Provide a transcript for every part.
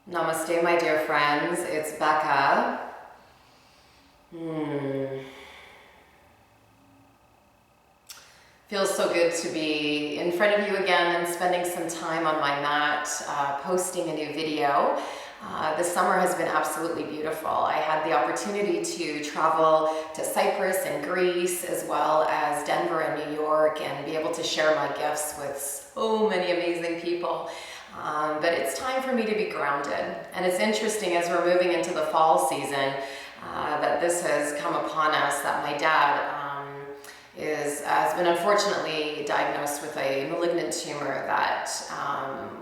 Namaste, my dear friends. It's Becca. Feels so good to be in front of you again and spending some time on my mat, posting a new video. The summer has been absolutely beautiful. I had the opportunity to travel to Cyprus and Greece, as well as Denver and New York, and be able to share my gifts with so many amazing people. But it's time for me to be grounded. And it's interesting as we're moving into the fall season that this has come upon us, that my dad has been unfortunately diagnosed with a malignant tumor that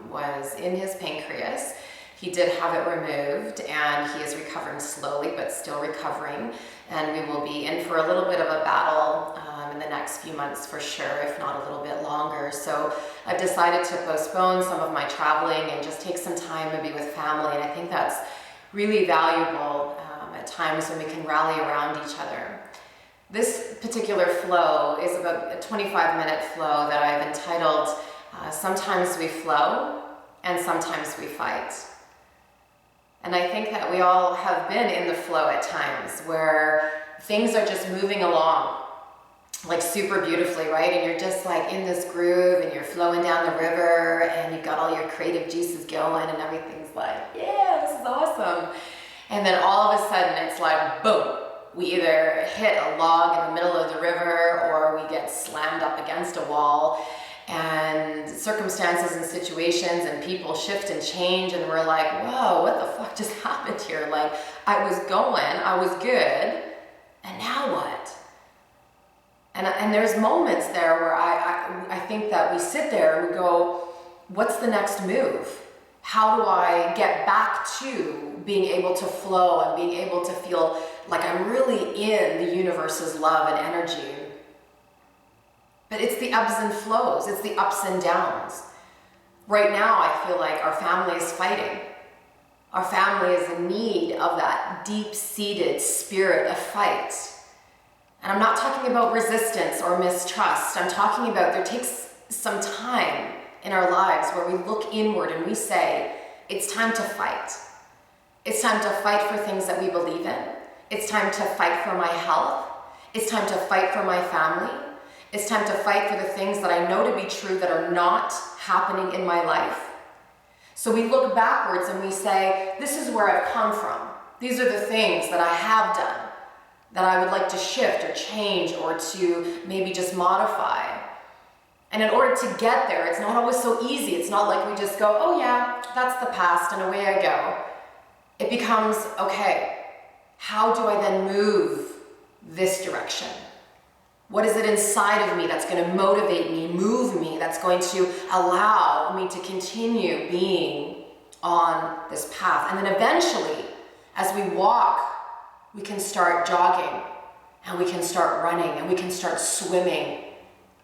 was in his pancreas. He did have it removed and he is recovering slowly, but still recovering. And we will be in for a little bit of a battle in the next few months for sure, if not a little bit longer. So I've decided to postpone some of my traveling and just take some time to be with family. And I think that's really valuable at times when we can rally around each other. This particular flow is about a 25-minute flow that I've entitled, Sometimes We Flow and Sometimes We Fight. And I think that we all have been in the flow at times where things are just moving along like super beautifully, right? And you're just like in this groove and you're flowing down the river and you've got all your creative juices going and everything's like, yeah, this is awesome. And then all of a sudden it's like, boom, we either hit a log in the middle of the river or we get slammed up against a wall. And circumstances and situations and people shift and change, and we're like, whoa, what the fuck just happened here? Like, I was going, I was good, and now what? And there's moments there where I think that we sit there and we go, what's the next move? How do I get back to being able to flow and being able to feel like I'm really in the universe's love and energy? But it's the ebbs and flows, it's the ups and downs. Right now, I feel like our family is fighting. Our family is in need of that deep-seated spirit of fight. And I'm not talking about resistance or mistrust. I'm talking about there takes some time in our lives where we look inward and we say, it's time to fight. It's time to fight for things that we believe in. It's time to fight for my health. It's time to fight for my family. It's time to fight for the things that I know to be true that are not happening in my life. So we look backwards and we say, this is where I've come from. These are the things that I have done that I would like to shift or change or to maybe just modify. And in order to get there, it's not always so easy. It's not like we just go, oh yeah, that's the past and away I go. It becomes, okay, how do I then move this direction? What is it inside of me that's going to motivate me, move me, that's going to allow me to continue being on this path? And then eventually, as we walk, we can start jogging, and we can start running, and we can start swimming,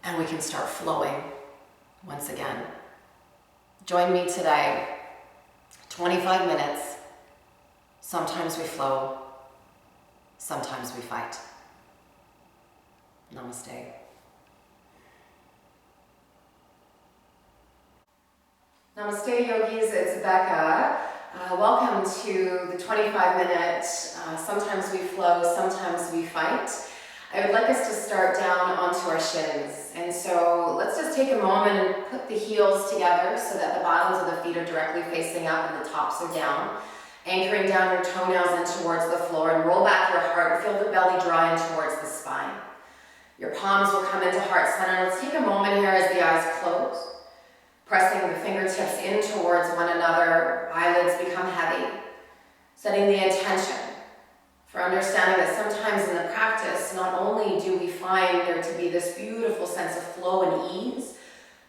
and we can start flowing once again. Join me today, 25 minutes. Sometimes we flow, sometimes we fight. Namaste. Namaste, yogis. It's Becca. Welcome to the 25-minute Sometimes We Flow, Sometimes We Fight. I would like us to start down onto our shins. And so let's just take a moment and put the heels together so that the bottoms of the feet are directly facing up and the tops are down. Anchoring down your toenails in towards the floor, and roll back your heart. Feel the belly draw in towards the spine. Your palms will come into heart center. Let's take a moment here as the eyes close, pressing the fingertips in towards one another. Eyelids become heavy, setting the intention for understanding that sometimes in the practice, not only do we find there to be this beautiful sense of flow and ease,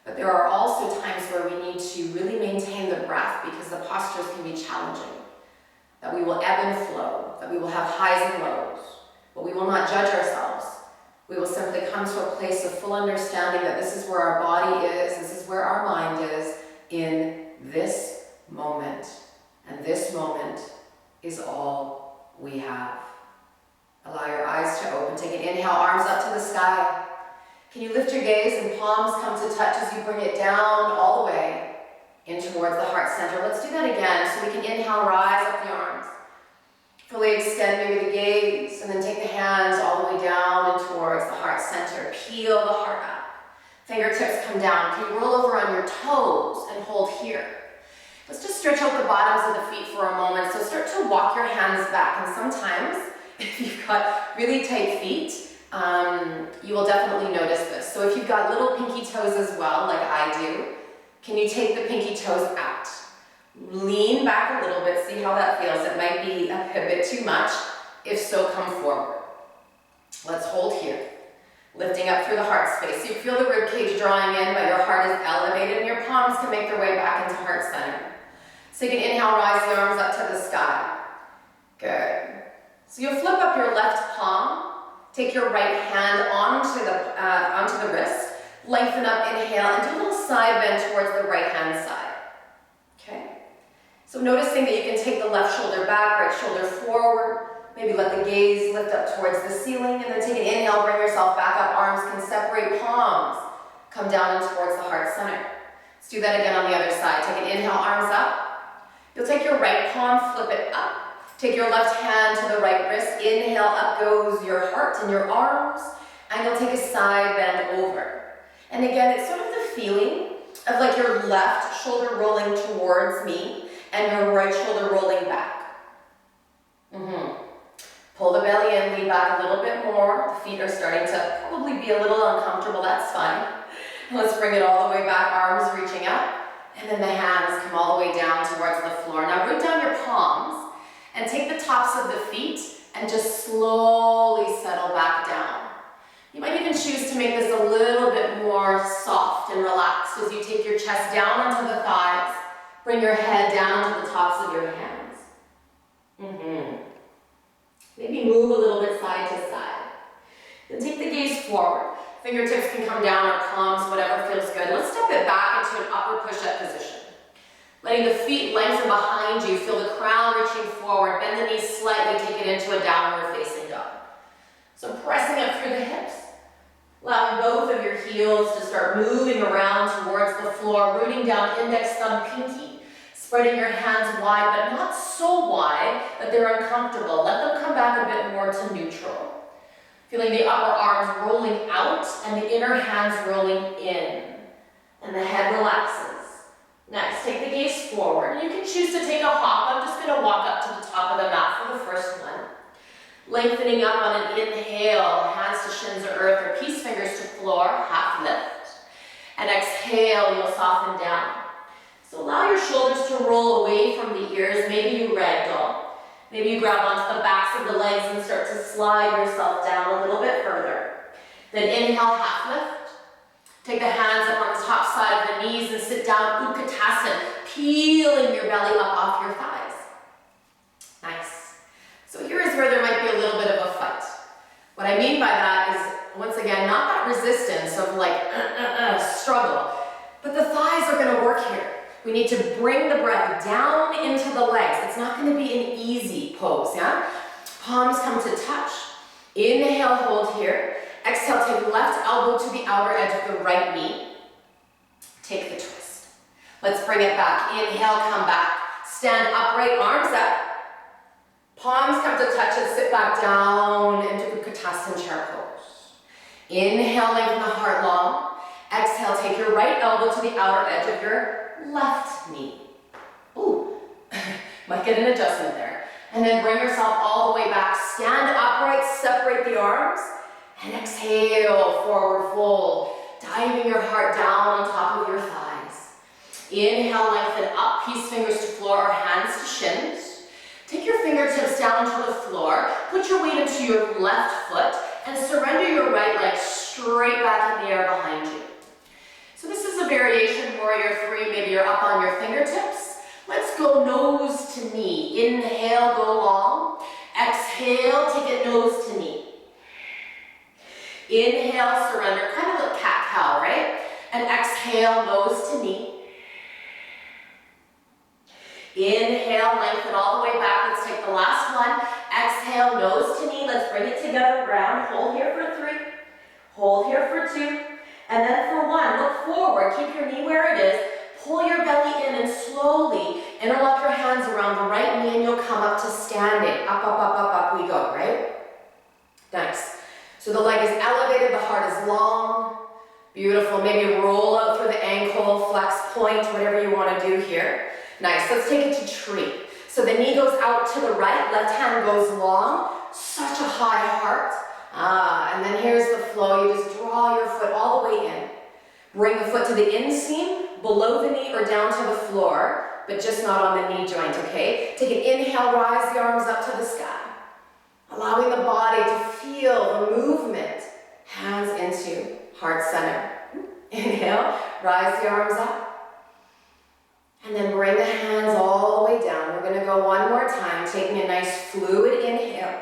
but there are also times where we need to really maintain the breath because the postures can be challenging, that we will ebb and flow, that we will have highs and lows, but we will not judge ourselves. We will simply come to a place of full understanding that this is where our body is, this is where our mind is in this moment. And this moment is all we have. Allow your eyes to open. Take an inhale, arms up to the sky. Can you lift your gaze and palms come to touch as you bring it down all the way? in towards the heart center. Let's do that again. So we can inhale, rise up the arms. Fully extend maybe the gaze, and then take the hands all the way down and towards the heart center. Peel the heart up. Fingertips come down. Can you roll over on your toes and hold here? Let's just stretch out the bottoms of the feet for a moment. So start to walk your hands back. And sometimes, if you've got really tight feet, you will definitely notice this. So if you've got little pinky toes as well, like I do, can you take the pinky toes out? Lean back a little bit, see how that feels. It might be a bit too much. If so, come forward. Let's hold here. Lifting up through the heart space. So you feel the rib cage drawing in, but your heart is elevated, and your palms can make their way back into heart center. So you can inhale, rise the arms up to the sky. Good. So you'll flip up your left palm. Take your right hand onto the wrist. Lengthen up, inhale, and do a little side bend towards the right hand side. Okay? So noticing that you can take the left shoulder back, right shoulder forward. Maybe let the gaze lift up towards the ceiling, and then take an inhale, bring yourself back up. Arms can separate, palms come down and towards the heart center. Let's do that again on the other side. Take an inhale, arms up. You'll take your right palm, flip it up. Take your left hand to the right wrist. Inhale, up goes your heart and your arms. And you'll take a side bend over. And again, it's sort of the feeling of like your left shoulder rolling towards me and your right shoulder rolling back. Pull the belly in, lean back a little bit more. The feet are starting to probably be a little uncomfortable, that's fine. And let's bring it all the way back, arms reaching up. And then the hands come all the way down towards the floor. Now root down your palms and take the tops of the feet and just slowly settle back down. You might even choose to make this a little bit more soft and relaxed as you take your chest down onto the thighs. Bring your head down to the tops of your hands. Maybe move a little bit side to side. Then take the gaze forward. Fingertips can come down or palms, whatever feels good. Let's step it back into an upward push-up position. Letting the feet lengthen behind you. Feel the crown reaching forward. Bend the knees slightly. Take it into a downward facing dog. So pressing up through the hips. Allowing both of your heels to start moving around towards the floor. Rooting down index, thumb, pinky. Spreading your hands wide, but not so wide that they're uncomfortable. Let them come back a bit more to neutral. Feeling the upper arms rolling out and the inner hands rolling in. And the head relaxes. Next, take the gaze forward. You can choose to take a hop. I'm just going to walk up to the top of the mat for the first one. Lengthening up on an inhale, hands to shins or earth or peace fingers to floor, half lift. And exhale, you'll soften down. So allow your shoulders to roll away from the ears. Maybe you ragdoll. Maybe you grab onto the backs of the legs and start to slide yourself down a little bit further. Then inhale, half lift. Take the hands up on the top side of the knees and sit down, Utkatasana, peeling your belly up off your thighs. Nice. So here is where there might be a little bit of a fight. What I mean by that is, once again, not that resistance of like, struggle, but the thighs are going to work here. We need to bring the breath down into the legs. It's not going to be an easy pose, yeah? Palms come to touch. Inhale, hold here. Exhale, take left elbow to the outer edge of the right knee. Take the twist. Let's bring it back. Inhale, come back. Stand upright, arms up. Palms come to touch and sit back down into Utkatasana chair pose. Inhale, lengthen the heart long. Exhale, take your right elbow to the outer edge of your left knee. Ooh, might get an adjustment there. And then bring yourself all the way back. Stand upright, separate the arms, and exhale, forward fold. Diving your heart down on top of your thighs. Inhale, lengthen up, peace fingers to floor or hands to shins. Take your fingertips down to the floor. Put your weight into your left foot and surrender your right leg straight back in the air behind you. So this is a variation, warrior three. Maybe you're up on your fingertips. Let's go nose to knee. Inhale, go long. Exhale, take it nose to knee. Inhale, surrender, kind of like cat-cow, right? And exhale, nose to knee. Inhale, lengthen all the way back. Let's take the last one. Exhale, nose to knee. Let's bring it together, round. Hold here for 3. Hold here for 2. And then for 1, look forward. Keep your knee where it is. pull your belly in and slowly interlock your hands around the right knee and you'll come up to standing. Up, up, up, up, up we go, right? Nice. So the leg is elevated, the heart is long. Beautiful. Maybe roll out through the ankle, flex, point, whatever you want to do here. Nice. Let's take it to tree. So the knee goes out to the right, left hand goes long. Such a high heart. And then here's the flow. You just draw your foot all the way in. Bring the foot to the inseam, below the knee or down to the floor, but just not on the knee joint, okay? Take an inhale, rise the arms up to the sky. Allowing the body to feel the movement. Hands into heart center. Inhale, rise the arms up. And then bring the hands all the way down. We're going to go one more time, taking a nice fluid inhale.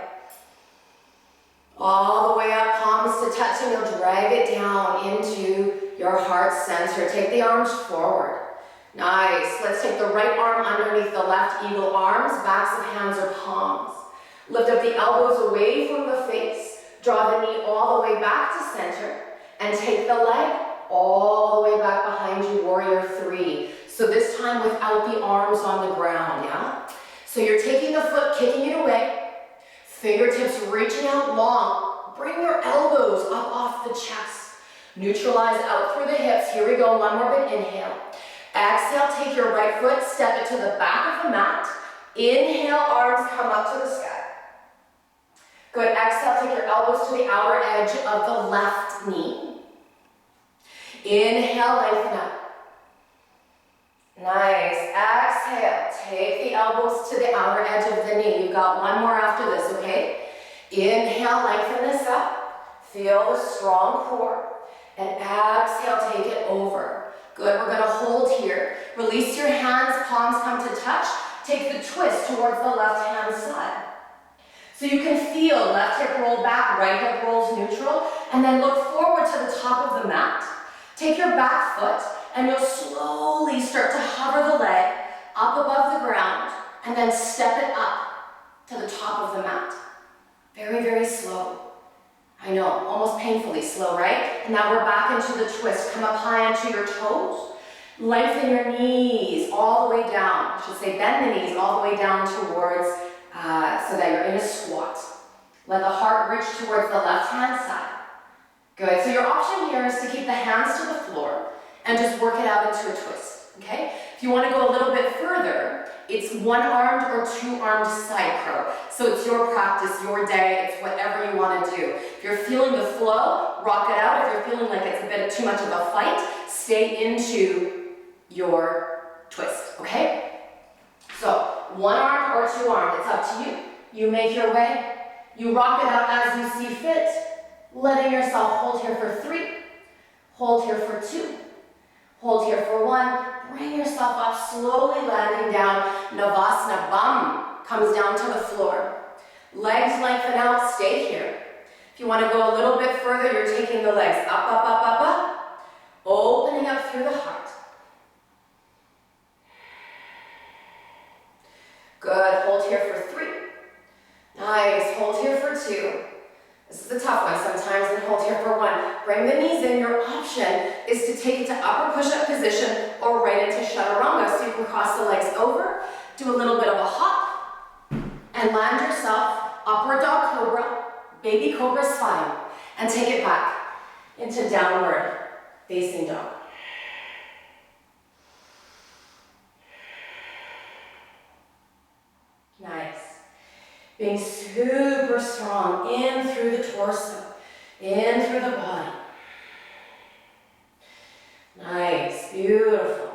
All the way up, palms to touching. You'll drag it down into your heart center. Take the arms forward. Nice. Let's take the right arm underneath the left, eagle arms, backs of hands or palms. Lift up the elbows away from the face. Draw the knee all the way back to center. And take the leg all the way back behind you, warrior three. So this time without the arms on the ground, yeah? So you're taking the foot, kicking it away. Fingertips reaching out long. Bring your elbows up off the chest. Neutralize out through the hips. Here we go, one more bit, inhale. Exhale, take your right foot, step it to the back of the mat. Inhale, arms come up to the sky. Good, exhale, take your elbows to the outer edge of the left knee. Inhale, lengthen up. Nice, exhale, take the elbows to the outer edge of the knee. You've got one more after this, okay? Inhale, lengthen this up. Feel the strong core. And exhale, take it over. Good, we're gonna hold here. Release your hands, palms come to touch. Take the twist towards the left hand side. So you can feel left hip roll back, right hip rolls neutral, and then look forward to the top of the mat. Take your back foot, and you'll slowly start to hover the leg up above the ground, and then step it up to the top of the mat. Very, very slow. I know, almost painfully slow, right? And now we're back into the twist. Come up high onto your toes. Lengthen your knees all the way down. I should say bend the knees all the way down towards, so that you're in a squat. Let the heart reach towards the left-hand side. Good, so your option here is to keep the hands to the floor and just work it out into a twist, okay? If you want to go a little bit further, it's one-armed or two-armed side crow. So it's your practice, your day, it's whatever you want to do. If you're feeling the flow, rock it out. If you're feeling like it's a bit too much of a fight, stay into your twist, okay? So, one-armed or two-armed, it's up to you. You make your way. You rock it out as you see fit, letting yourself hold here for 3, hold here for 2, hold here for 1, bring yourself up, slowly landing down. Navasana, bum, comes down to the floor. Legs lengthen out, stay here. If you want to go a little bit further, you're taking the legs up, up, up, up, up, opening up through the heart. Good, hold here for 3. Nice, hold here for 2. This is a tough one sometimes, and hold here for 1. Bring the knees in. Your option is to take it to upper push-up position or right into chaturanga, so you can cross the legs over, do a little bit of a hop, and land yourself, upward dog cobra, baby cobra is fine, and take it back into downward facing dog. Nice. Being super strong, in through the torso, in through the body. Nice, beautiful.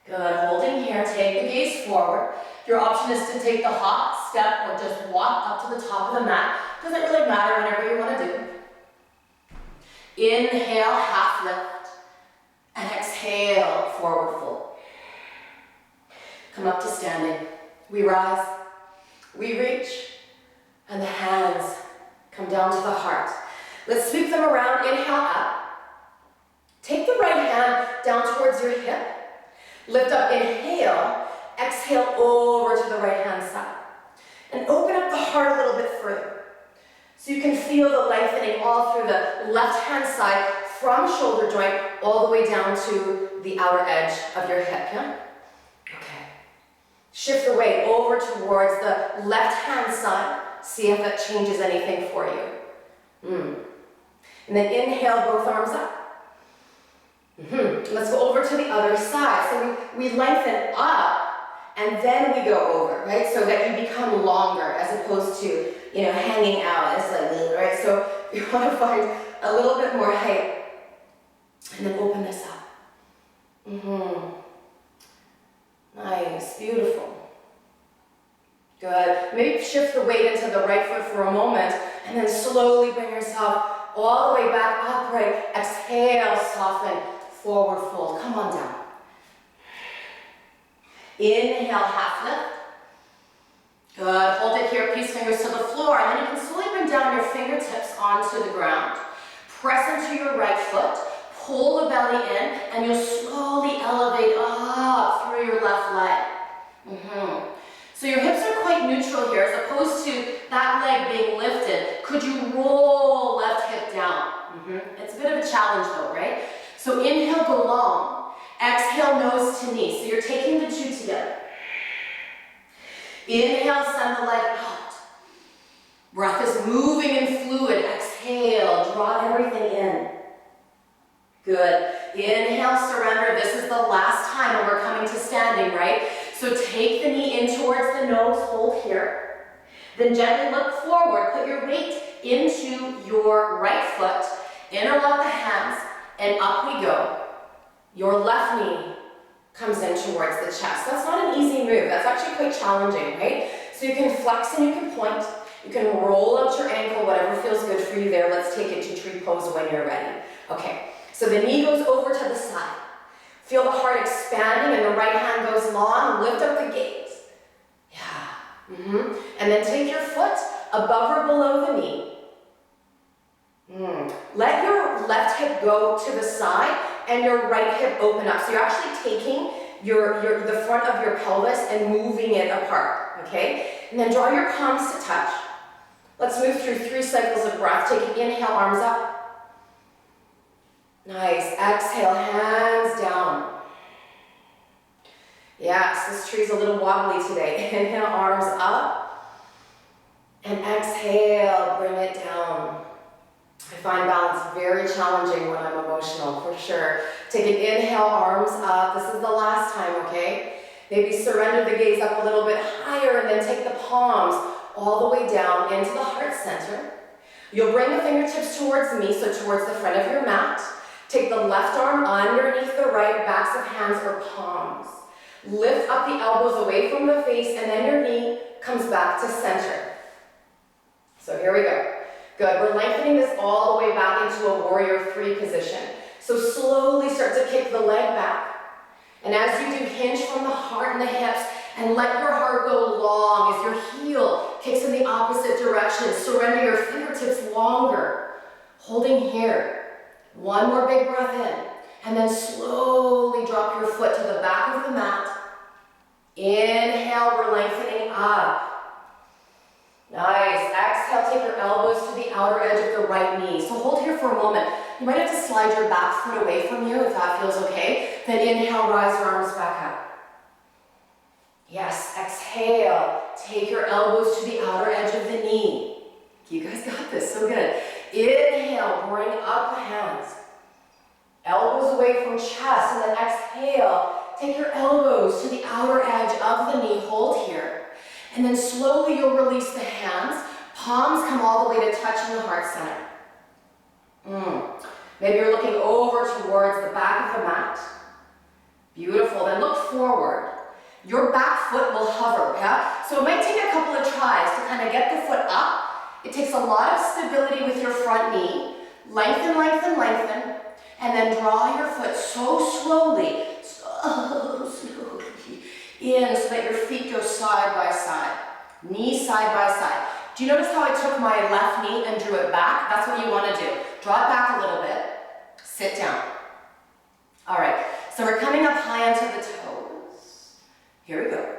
Good, holding here, take the gaze forward. Your option is to take the hop, step, or just walk up to the top of the mat. Doesn't really matter, whatever you want to do. Inhale, half lift, and exhale, forward fold. Come up to standing. We rise, we reach, and the hands come down to the heart. Let's sweep them around. Inhale up. Take the right hand down towards your hip. Lift up, inhale. Exhale over to the right hand side. And open up the heart a little bit further. So you can feel the lengthening all through the left hand side, from shoulder joint all the way down to the outer edge of your hip, yeah? Okay. Shift the weight over towards the left-hand side. See if that changes anything for you. And then inhale, both arms up. Let's go over to the other side. So we lengthen up and then we go over, right? So that you become longer as opposed to, hanging out. It's like, right? So you want to find a little bit more height. And then open this up. Nice, beautiful. Good. Maybe shift the weight into the right foot for a moment and then slowly bring yourself all the way back upright. Exhale, soften, forward fold. Come on down. Inhale, half lift. Good. Hold it here, peace fingers to the floor, and then you can slowly bring down your fingertips onto the ground. Press into your right foot, pull the belly in, and you'll slowly elevate up through your left leg. So your hips are quite neutral here, as opposed to that leg being lifted. Could you roll left hip down? It's a bit of a challenge though, right? So inhale, go long. Exhale, nose to knee. So you're taking the two together. Inhale, send the leg out. Breath is moving and fluid. Exhale, draw everything in. Good. Inhale, surrender. This is the last time when we're coming to standing, right? So take the knee in towards the nose, hold here. Then gently look forward, put your weight into your right foot, interlock the hands, and up we go. Your left knee comes in towards the chest. That's not an easy move. That's actually quite challenging, right? So you can flex and you can point. You can roll out your ankle, whatever feels good for you there. Let's take it to tree pose when you're ready. Okay, so the knee goes over to the side. Feel the heart expanding and the right hand goes long. Lift up the gaze. Yeah. And then take your foot above or below the knee. Let your left hip go to the side and your right hip open up. So you're actually taking the front of your pelvis and moving it apart, okay? And then draw your palms to touch. Let's move through 3 cycles of breath. Take an inhale, arms up. Nice. Exhale, hands down. Yes, this tree's a little wobbly today. Inhale, arms up. And exhale, bring it down. I find balance very challenging when I'm emotional, for sure. Take an inhale, arms up. This is the last time, okay? Maybe surrender the gaze up a little bit higher and then take the palms all the way down into the heart center. You'll bring the fingertips towards me, so towards the front of your mat. Take the left arm underneath the right, backs of hands or palms. Lift up the elbows away from the face, and then your knee comes back to center. So here we go. Good. We're lengthening this all the way back into a warrior 3 position. So slowly start to kick the leg back. And as you do, hinge from the heart and the hips, and let your heart go long as your heel kicks in the opposite direction. Surrender your fingertips longer. Holding here. One more big breath in. And then slowly drop your foot to the back of the mat. Inhale, we're lengthening up. Nice. Exhale, take your elbows to the outer edge of the right knee. So hold here for a moment. You might have to slide your back foot away from you if that feels okay. Then inhale, rise your arms back up. Yes, exhale. Take your elbows to the outer edge of the knee. You guys got this, so good. Inhale, bring up the hands. Elbows away from chest, and then exhale. Take your elbows to the outer edge of the knee. Hold here. And then slowly you'll release the hands. Palms come all the way to touch in the heart center. Maybe you're looking over towards the back of the mat. Beautiful. Then look forward. Your back foot will hover, yeah? So it might take a couple of tries to kind of get the foot up. It takes a lot of stability with your front knee. Lengthen, lengthen, lengthen. And then draw your foot so slowly, in so that your feet go side by side. Knee side by side. Do you notice how I took my left knee and drew it back? That's what you want to do. Draw it back a little bit. Sit down. All right, so we're coming up high onto the toes. Here we go.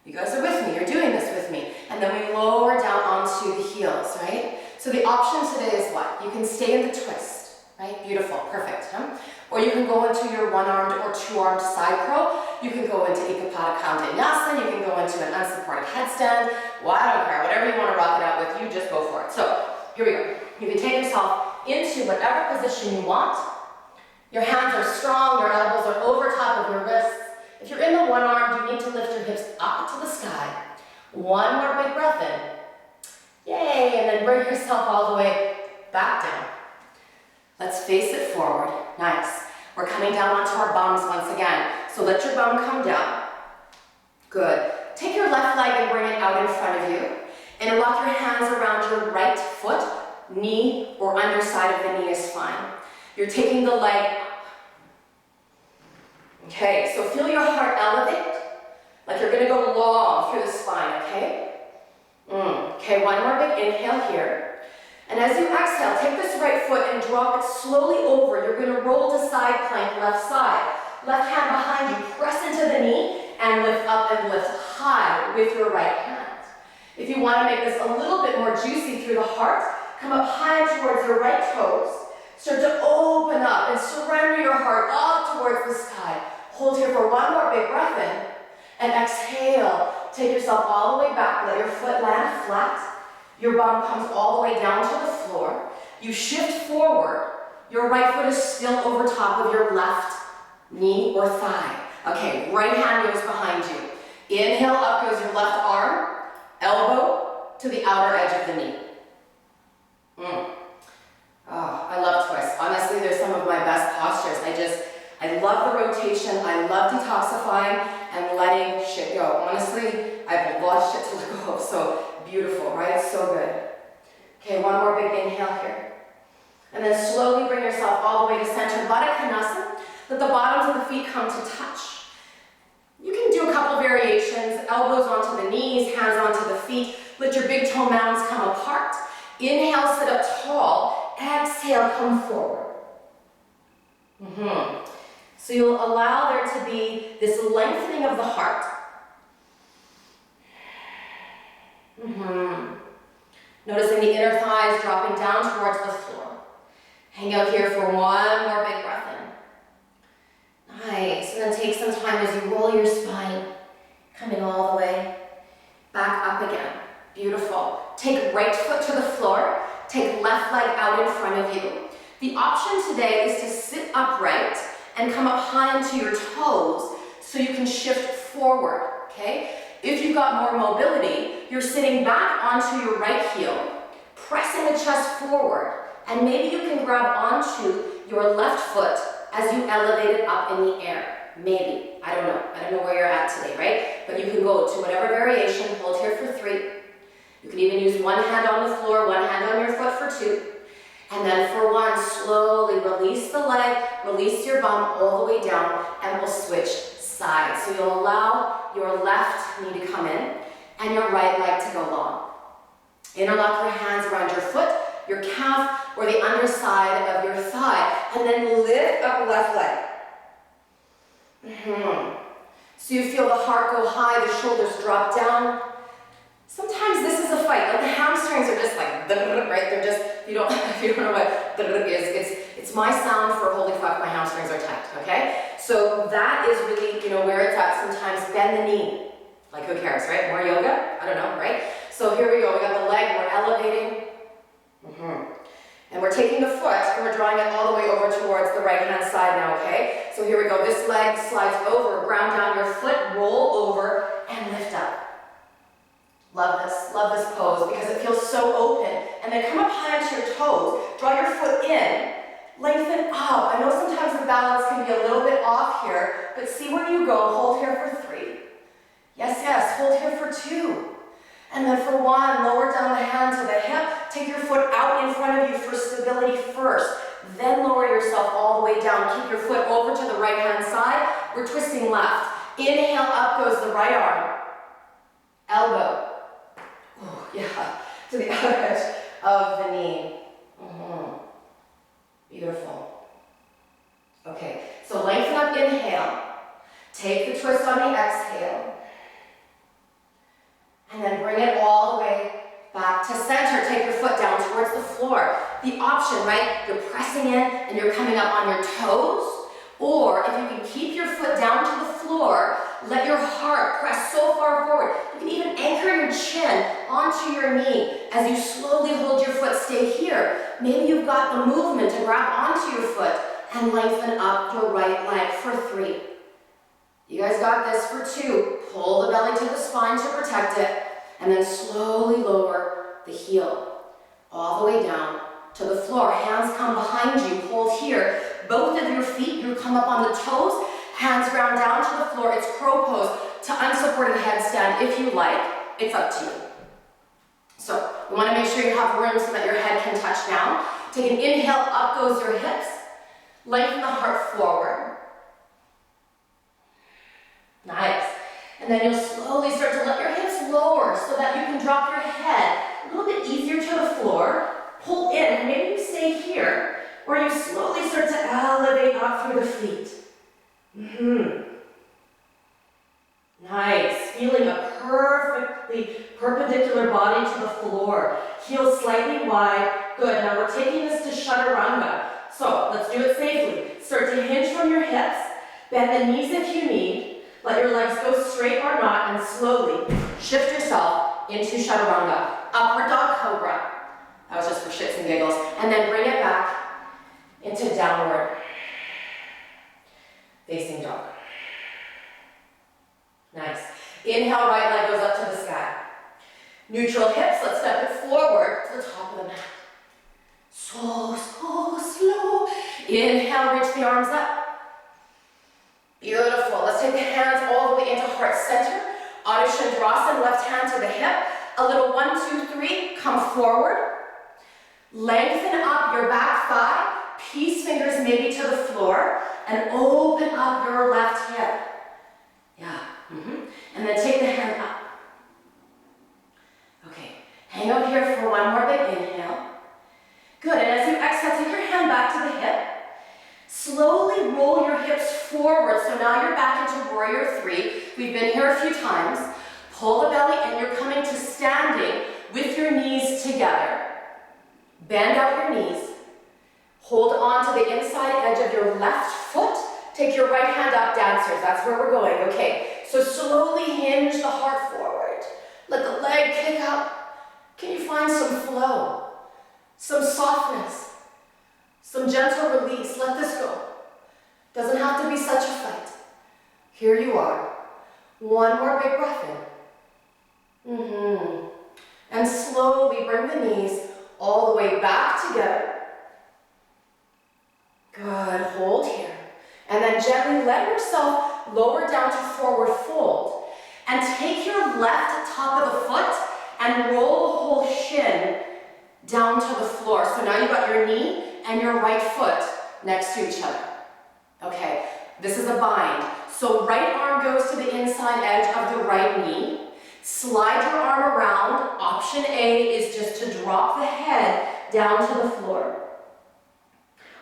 You guys are with me. You're doing this with me. And then we lower down onto the heels, right? So the option today is what? You can stay in the twist. right? Beautiful, perfect. Or you can go into your one-armed or two-armed side curl. You can go into Becca vinyasa. You can go into an unsupported headstand. Well, I don't care. Whatever you want to rock it out with, you just go for it. So here we go. You can take yourself into whatever position you want. Your hands are strong. Your elbows are over top of your wrists. If you're in the one arm, you need to lift your hips up to the sky. One more big breath in. Yay, and then bring yourself all the way back down. Let's face it forward. Nice. We're coming down onto our bums once again. So let your bum come down. Good. Take your left leg and bring it out in front of you. Interlock your hands around your right foot. Knee or underside of the knee is fine. You're taking the leg up. Okay, so feel your heart elevate. Like you're going to go long through the spine, okay? Okay, one more big inhale here. And as you exhale, take this right foot and drop it slowly over. You're going to roll to side plank, left side. Left hand behind you, press into the knee and lift up and lift high with your right hand. If you want to make this a little bit more juicy through the heart, come up high towards your right toes. Start to open up and surrender your heart up towards the sky. Hold here for one more big breath in. And exhale. Take yourself all the way back. Let your foot land flat. Your bum comes all the way down to the floor. You shift forward. Your right foot is still over top of your left knee or thigh. Okay, right hand goes behind you. Inhale, up goes your left arm. Elbow to the outer edge of the knee. Oh, I love twists. Honestly, they're some of my best postures. I love the rotation. I love detoxifying and letting shit go. Honestly, I have a lot of shit to let go of. So beautiful, right? So good. Okay, one more big inhale here. And then slowly bring yourself all the way to center. Baddha Konasana. Let the bottoms of the feet come to touch. You can do a couple variations. Elbows onto the knees, hands onto the feet. Let your big toe mounds come apart. Inhale, sit up tall. Exhale, come forward. So you'll allow there to be this lengthening of the heart. Noticing the inner thighs dropping down towards the floor. Hang out here for one more big breath in. Nice. And then take some time as you roll your spine, coming all the way back up again. Beautiful. Take right foot to the floor. Take left leg out in front of you. The option today is to sit upright and come up high into your toes so you can shift forward, okay? If you've got more mobility, you're sitting back onto your right heel, pressing the chest forward, and maybe you can grab onto your left foot as you elevate it up in the air. Maybe. I don't know. I don't know where you're at today, right? But you can go to whatever variation. Hold here for 3. You can even use one hand on the floor, one hand on your foot for 2. And then for 1, slowly release the leg, release your bum all the way down, and we'll switch sides. So you'll allow your left knee to come in and your right leg to go long. Interlock your hands around your foot, your calf, or the underside of your thigh, and then lift up left leg. So you feel the heart go high, the shoulders drop down. Sometimes this is a fight. Like the hamstrings are just like, right? They're just, if you don't know what is, it's my sound for holy fuck, my hamstrings are tight, okay? So that is really, where it's at. Sometimes bend the knee. Like who cares, right? More yoga? I don't know, right? So here we go. We got the leg, we're elevating. And we're taking the foot and we're drawing it all the way over towards the right hand side now, okay? So here we go. This leg slides over, ground down your foot, roll over, and lift up. Love this pose because it feels so open. And then come up high onto your toes, draw your foot in, lengthen up. I know sometimes the balance can be a little bit off here, but see where you go. Hold here for 3. Yes, hold here for 2. And then for 1, lower down the hand to the hip. Take your foot out in front of you for stability first. Then lower yourself all the way down. Keep your foot over to the right hand side. We're twisting left. Inhale, up goes the right arm. Elbow. Oh, yeah, to the other edge of the knee. Beautiful. Okay, so lengthen up, inhale. Take the twist on the exhale. And then bring it all the way back to center. Take your foot down towards the floor. the option, right? You're pressing in and you're coming up on your toes, or if you can keep your foot down to the floor, let your heart press so far forward. You can even anchor your chin onto your knee as you slowly hold your foot, stay here. Maybe you've got the movement to grab onto your foot and lengthen up your right leg for 3. You guys got this for 2. Pull the belly to the spine to protect it, and then slowly lower the heel all the way down to the floor. Hands come behind you, hold here. Both of your feet, you come up on the toes, hands ground down to the floor. It's crow pose to unsupported headstand if you like. It's up to you. So you want to make sure you have room so that your head can touch down. Take an inhale, up goes your hips. Lengthen the heart forward. Nice. And then you'll slowly start to let your hips lower so that you can drop your head a little bit easier to the floor. Pull in, and maybe you stay here, or you slowly start to elevate up through the feet. Nice. Feeling a perfectly perpendicular body to the floor. Heels slightly wide. Good. Now we're taking this to chaturanga. So let's do it safely. Start to hinge from your hips. Bend the knees if you need. Let your legs go straight or not, and slowly shift yourself into chaturanga. Upward dog cobra. That was just for shits and giggles. And then bring it back into downward facing dog. Nice. Inhale, right leg goes up to the sky. Neutral hips, let's step it forward to the top of the mat. So slow. Inhale, reach the arms up. Beautiful. Let's take the hands all the way into heart center. Adho Chandrasana, left hand to the hip. A little 1, 2, 3, come forward. Lengthen up your back thigh. Peace fingers maybe to the floor. And open up your left hip. Yeah. And then take the hand up. Okay. Hang out here for one more big inhale. Good. And as you exhale, take your hand back to the hip. Slowly roll your hips forward. So now you're back into warrior 3. We've been here a few times. Pull the belly and you're coming to standing with your knees together. Bend out your knees. Hold on to the inside edge of your left foot. Take your right hand up, dancers. That's where we're going. Okay. So slowly hinge the heart forward. Let the leg kick up. Can you find some flow? Some softness? Some gentle release. Let this go. Doesn't have to be such a fight. Here you are. One more big breath in. And slowly bring the knees all the way back together. Good. Hold here. And then gently let yourself lower down to forward fold. And take your left top of the foot and roll the whole shin down to the floor. So now you've got your knee and your right foot next to each other. Okay, this is a bind. So right arm goes to the inside edge of the right knee. Slide your arm around. Option A is just to drop the head down to the floor.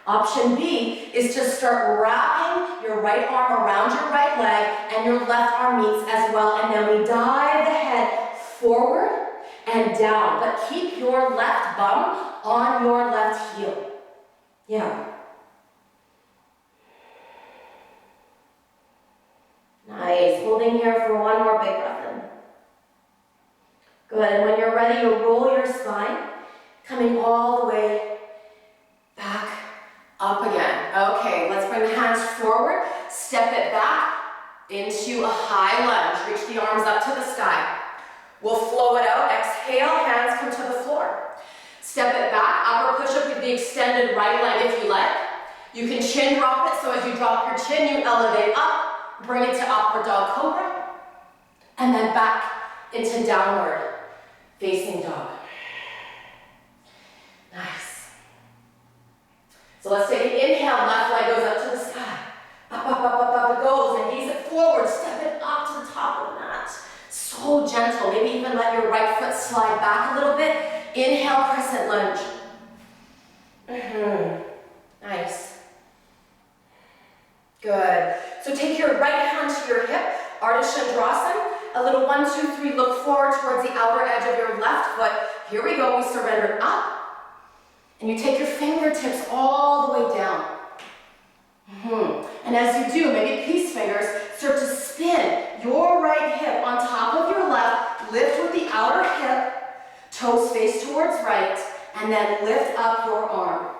Option B is to start wrapping your right arm around your right leg and your left arm meets as well. And then we dive the head forward and down. But keep your left bum on your left heel. Yeah. Nice. Holding here for one more big breath in. Good. And when you're ready, you'll roll your spine, coming all the way back up again. Okay, let's bring the hands forward. Step it back into a high lunge. Reach the arms up to the sky. We'll flow it out. Exhale, hands come to the floor. Step it back. Upper push-up with the extended right leg if you like. You can chin drop it, so as you drop your chin, you elevate up. Bring it to upward dog cobra. And then back into downward facing dog. Nice. So let's take an inhale. Left leg goes up to the sky. Up it goes. And gaze it forward. Step it up to the top of the mat. So gentle. Maybe even let your right foot slide back a little bit. Inhale, crescent lunge. Nice. Good. So take your right hand to your hip. Ardha Chandrasana. A little 1, 2, 3. Look forward towards the outer edge of your left foot. Here we go. We surrender up. And you take your fingertips all the way down. And as you do, maybe peace fingers, start to spin your right hip on top of your left, lift with the outer hip, toes face towards right, and then lift up your arm.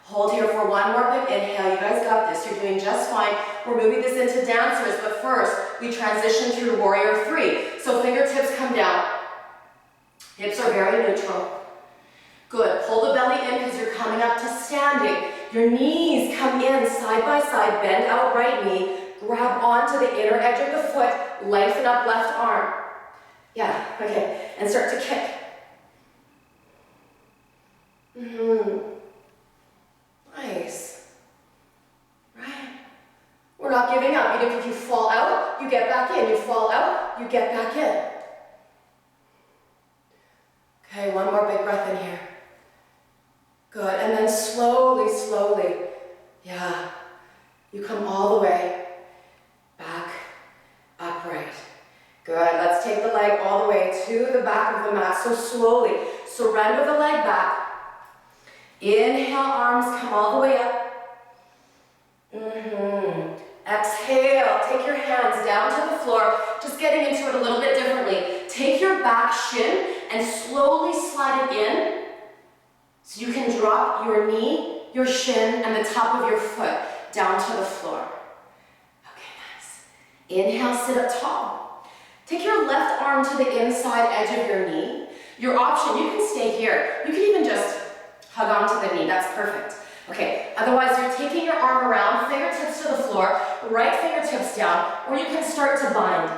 Hold here for one more big inhale. You guys got this. You're doing just fine. We're moving this into dancers, but first we transition through warrior three. So fingertips come down. Hips are very neutral. Good. Pull the belly in because you're coming up to standing. Your knees come in side by side. Bend out right knee. Grab onto the inner edge of the foot. Lengthen up left arm. Yeah, okay. And start to kick. Nice. Right? We're not giving up. Even if you fall out, you get back in. You fall out, you get back in. Okay, one more big breath in here. Good, and then slowly, slowly, yeah, you come all the way back, upright. Good, let's take the leg all the way to the back of the mat. So slowly, surrender the leg back. Inhale, arms come all the way up. Exhale, take your hands down to the floor, just getting into it a little bit differently. Take your back shin and slowly slide it in so you can drop your knee, your shin, and the top of your foot down to the floor. Okay, nice. Inhale, sit up tall. Take your left arm to the inside edge of your knee. Your option, you can stay here. You can even just hug onto the knee, that's perfect. Okay, otherwise you're taking your arm around, fingertips to the floor, right fingertips down, or you can start to bind.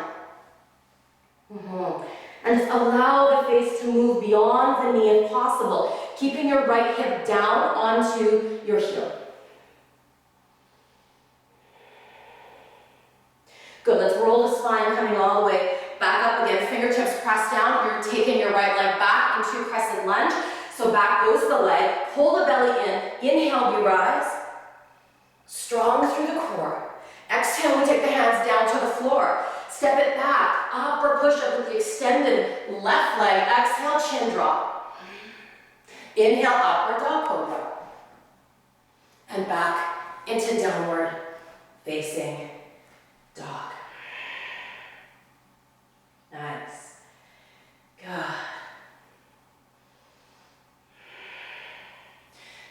And just allow the face to move beyond the knee if possible, keeping your right hip down onto your heel. Good, let's roll the spine coming all the way back up again, fingertips press down. You're taking your right leg back into crescent lunge. So back goes the leg, pull the belly in, inhale, we rise, strong through the core. Exhale, we take the hands down to the floor. Step it back, up or push up with the extended left leg. Exhale, chin drop. Inhale, upward dog cobra. And back into downward facing dog. Nice. Good.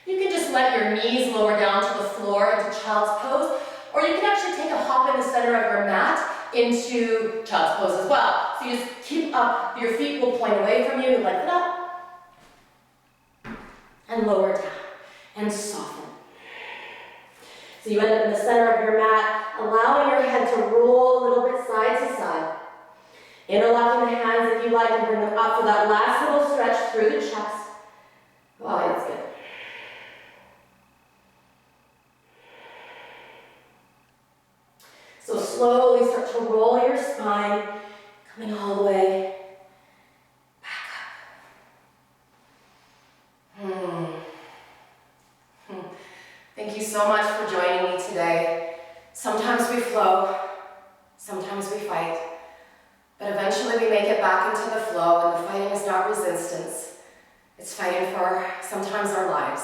You can just let your knees lower down to the floor into child's pose, or you can actually take a hop in the center of your mat into child's pose as well. So you just keep up, your feet will point away from you, lift it up, and lower down, and soften. So you end up in the center of your mat, allowing your head to roll a little bit side to side. Interlocking the hands if you like, and bring them up for that last little stretch through the chest. Wow, that's good. So slowly start to roll your spine, coming all the way back up. Thank you so much for joining me today. Sometimes we flow, sometimes we fight, but eventually we make it back into the flow, and the fighting is not resistance. It's fighting for sometimes our lives,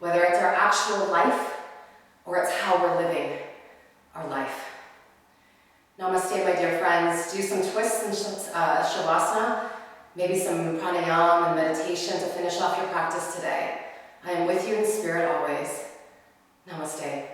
whether it's our actual life or it's how we're living our life. Namaste, my dear friends. Do some twists and shavasana, maybe some pranayama and meditation to finish off your practice today. I am with you in spirit always. Namaste.